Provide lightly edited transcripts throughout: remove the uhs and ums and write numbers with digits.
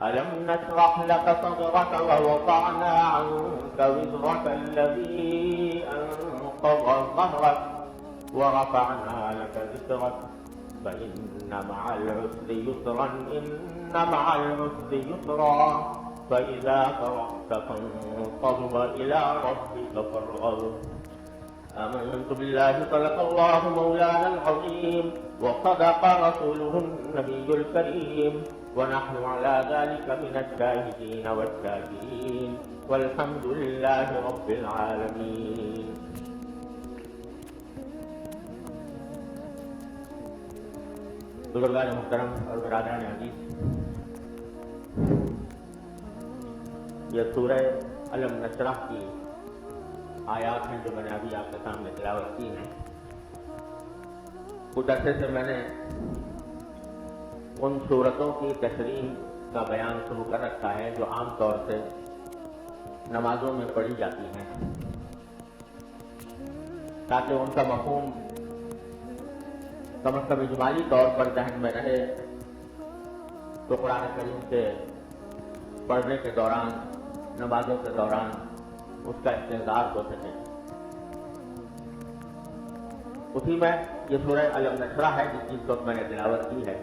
ألم نشرح لك صدرك ووضعنا عنك وزرك الذي أنقض ظهرك ورفعنا لك ذكرك فإن مع العسر يسرا إن مع العسر يسرا فإذا فرغت فانصب إلى ربك فارغب آمنت بالله صدق الله مولانا العظيم وصدق رسوله النبي الكريم ونحن على ذلك من الشاهدين والشاكرين والحمد لله رب العالمين. بزرگان محترم اور برادران عزیز، یہ سورہ الم نشرح کی آیات ہیں جو میں نے ابھی آپ کے سامنے تلاوت کی ہیں. کچھ عرصے سے میں نے ان صورتوں کی تشریح کا بیان شروع کر رکھا ہے جو عام طور سے نمازوں میں پڑھی جاتی ہیں، تاکہ ان کا مفہوم کم از کم اجمالی طور پر ذہن میں رہے تو قرآن کریم سے پڑھنے کے دوران، نمازوں کے دوران اس کا استحضار ہو سکے. اسی میں یہ سورہ الم نشرح ہے جس کی اس وقت میں نے تلاوت کی ہے.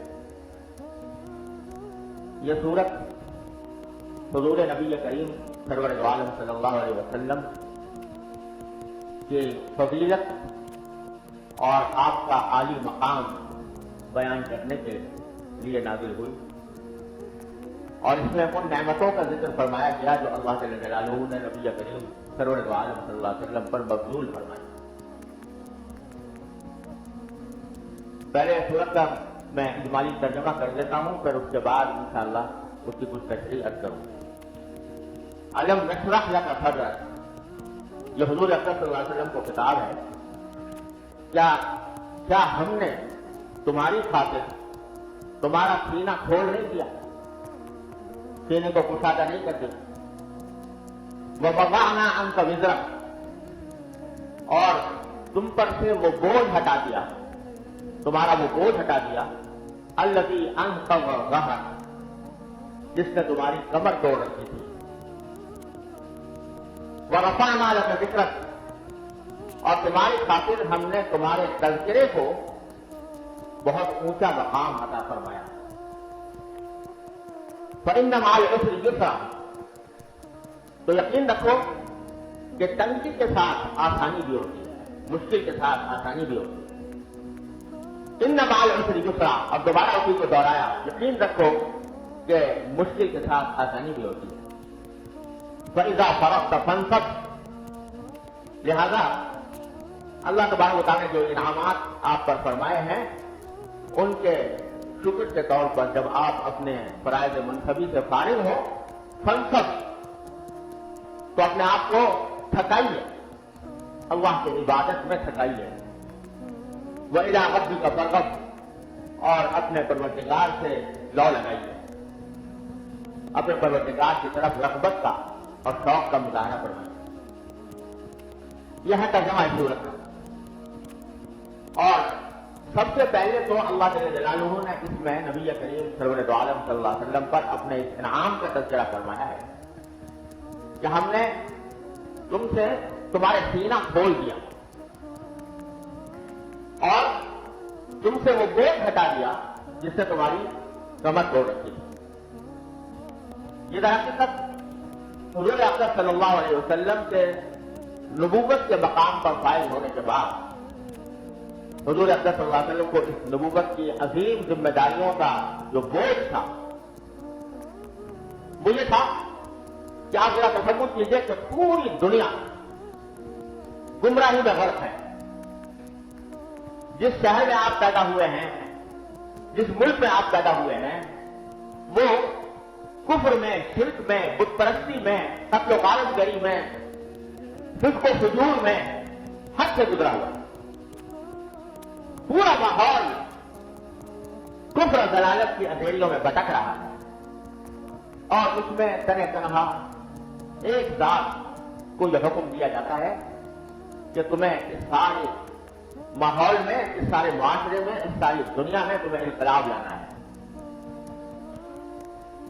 یہ سورت حضور نبی کریم سرور عالم صلی اللہ علیہ وسلم کی فضیلت اور آپ کا عالی مقام بیان کرنے کے لیے نازل ہوئی، اور اس میں ان نعمتوں کا ذکر فرمایا گیا جو اللہ جل جلالہ نے نبی کریم سرور عالم صلی اللہ علیہ وسلم پر مبذول فرمائی. پہلے سورت کا میں اجمالی ترجمہ کر دیتا ہوں، پھر اس کے بعد انشاءاللہ اس کی کچھ تشریح عرض کروں. الم نشرح لک صدرک، یہ حضور اکرم صلی اللہ علیہ وسلم کو خطاب ہے. کیا ہم نے تمہاری خاطر تمہارا سینہ کھول نہیں دیا، سینے کو کشادہ نہیں کر دیا. وَوَضَعْنَا عَنْكَ وِزْرَكَ، اور تم پر سے وہ بوجھ ہٹا دیا، تمہارا وہ بوجھ ہٹا دیا. الَّذِي أَنْقَضَ ظَهْرَكَ، جس نے تمہاری کمر توڑ رکھی تھی. وَرَفَعْنَا لَكَ ذِكْرَكَ، اور تمہاری خاطر ہم نے تمہارے تذکرے کو بہت اونچا مقام عطا فرمایا. فَإِنَّ مَعَ الْعُسْرِ يُسْرًا، تو یقین رکھو کہ تنگی کے ساتھ آسانی بھی ہوتی ہے، مشکل کے ساتھ آسانی بھی ہوتی ہے. اِنَّ مَعَ الْعُسْرِ يُسْرًا، اب دوبارہ اسی کو دہرایا، یقین رکھو کہ مشکل کے ساتھ آسانی بھی ہوتی ہے. فَإِذَا فَرَغْتَ فَانصَبْ، لہذا اللہ تبارک و تعالیٰ نے جو انعامات آپ پر فرمائے ہیں ان کے شکر کے طور پر جب آپ اپنے فرائض منصبی سے فارغ ہو، فنصب، تو اپنے آپ کو تھکائیے، اللہ کی عبادت میں تھکائیے. وَإِلَىٰ رَبِّكَ فَارْغَب، اور اپنے پروردگار سے لو لگائیے، اپنے پروردگار کی طرف رغبت کا اور شوق کا مظاہرہ فرمائیے. یہ ہے ترجمہ اس سورت کا. اور سب سے پہلے تو اللہ جل جلالہ نے اس میں نبی کریم سرور عالم صلی اللہ علیہ وسلم پر اپنے اس انعام کا تذکرہ فرمایا ہے کہ ہم نے تم سے تمہارے سینہ کھول دیا اور تم سے وہ بوجھ ہٹا دیا جس سے تمہاری کمر توڑ رکھی. یہ درحقیقت حضور اکرم صلی اللہ علیہ وسلم کے نبوت کے مقام پر فائز ہونے کے بعد حضور اکرم صلی اللہ علیہ وسلم کو اس نبوت کی عظیم ذمہ داریوں کا جو بوجھ تھا وہ یہ تھا کہ آپ ذرا تصور کیجیے کہ پوری دنیا گمراہی میں غرق ہے. جس شہر میں آپ پیدا ہوئے ہیں، جس ملک میں آپ پیدا ہوئے ہیں، وہ کفر میں، شرک میں، بت پرستی میں، قتل و غارت گری میں، فسق و فجور میں حد سے گزرا ہوا. پورا ماحول کفر و ضلالت کی اندھیریوں میں بھٹک رہا ہے، اور اس میں تنہ تنہا ایک ذات کو یہ حکم دیا جاتا ہے کہ تمہیں اس سارے ماحول میں، اس سارے معاشرے میں، اس ساری دنیا میں تمہیں انقلاب لانا ہے.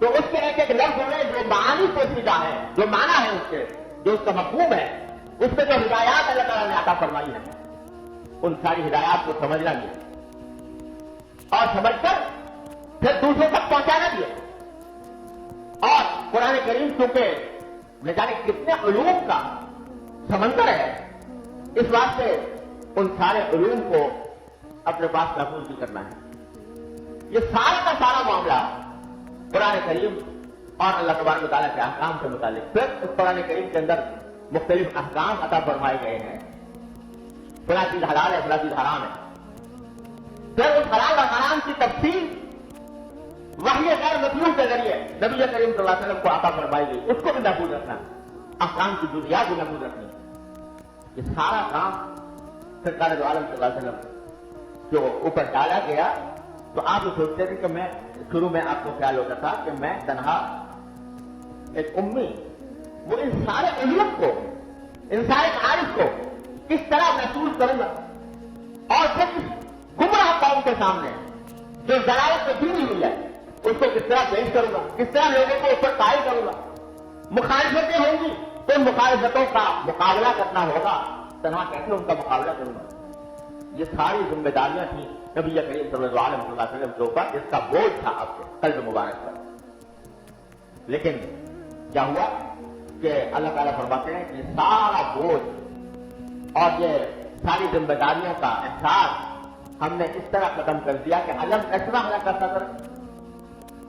تو اس کے ایک ایک لفظ میں جو معانی پوشیدہ ہے، جو معنی ہے اس کے، جو اس کا مفہوم ہے، اس میں جو ہدایات اللہ تعالیٰ نے عطا فرمائی ہے، ان ساری ہدایات کو سمجھنا بھی اور سمجھ کر پھر دوسروں تک پہنچانا بھی ہے۔ اور قرآن کریم چونکہ نہ جانے کتنے علوم کا سمندر ہے، اس واسطے ان سارے علوم کو اپنے پاس محفوظ بھی کرنا ہے۔ یہ سارا کا سارا معاملہ قرآن کریم اور اللہ تبارک و تعالیٰ کے احکام سے متعلق، پھر اس قرآن کریم کے اندر مختلف احکام عطا فرمائے گئے ہیں، فلاں چیز حلال ہے، فلاں چیز حرام ہے، پھر اس حلال اور حرام کی تفصیل وحی غیر مطلوب کے ذریعے نبی کریم صلی اللہ علیہ وسلم کو عطا فرمائی گئی، اس کو بھی محفوظ رکھنا، احکام کی جزیات بھی محفوظ رکھنی، یہ سارا کام سرکار دو عالم صلی اللہ علیہ وسلم جو اوپر ڈالا گیا۔ تو آپ یہ سوچتے تھے کہ میں شروع میں آپ کو خیال ہوتا تھا کہ میں تنہا ایک امی وہ ان سارے علوم کو، ان سارے معارف کو کس طرح محسوس کروں گا، اور پھر اس گمراہ قوم کے سامنے جو ذرائع سے بھی نہیں ہوئی ہے اس کو کس طرح پیش کروں گا، کس طرح لوگوں کو اس پر قائل کروں گا۔ مخالفتیں ہوں گی تو ان مخالفتوں کا مقابلہ کرنا ہوگا، تنہا کیسے ان کا مقابلہ کروں گا۔ یہ ساری ذمہ داریاں تھیں نبی کریم صلی اللہ علیہ وسلم کے اوپر، جس کا بوجھ تھا آپ کے قلب مبارک پر۔ لیکن کیا ہوا کہ اللہ تعالیٰ فرماتے ہیں کہ سارا بوجھ اور یہ ساری ذمہ داریوں کا احساس ہم نے اس طرح ختم کر دیا کہ علم ایسا ہمیں کرتا تھا،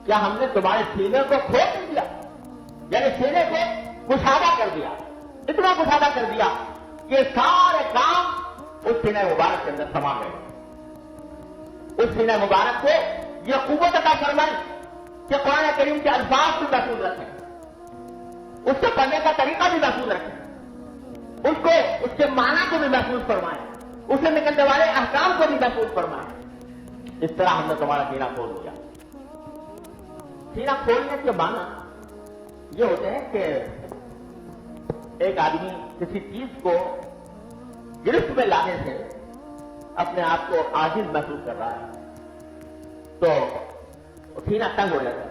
کیا ہم نے تمہارے سینے کو کھول دیا، یعنی سینے کو کشادہ کر دیا، اتنا کشادہ کر دیا کہ سارے کام اس سینہ مبارک کے اندر سما گئے۔ اس سینہ مبارک کو یہ قوت عطا فرمائی کہ قرآن کریم کے الفاظ بھی محفوظ رکھیں، اس سے پڑھنے کا طریقہ بھی محفوظ رکھیں، اس کو اس کے معنی کو بھی محفوظ فرمائیں، اس سے نکلنے والے احکام کو بھی محفوظ فرمائیں۔ اس طرح ہم نے تمہارا سینہ کھول دیا۔ سینہ کھولنے کے معنی یہ ہوتے ہیں کہ ایک آدمی کسی چیز کو گرفت میں لانے سے اپنے آپ کو عاجز محسوس کر رہا ہے تو سینہ تنگ ہو جاتا ہے،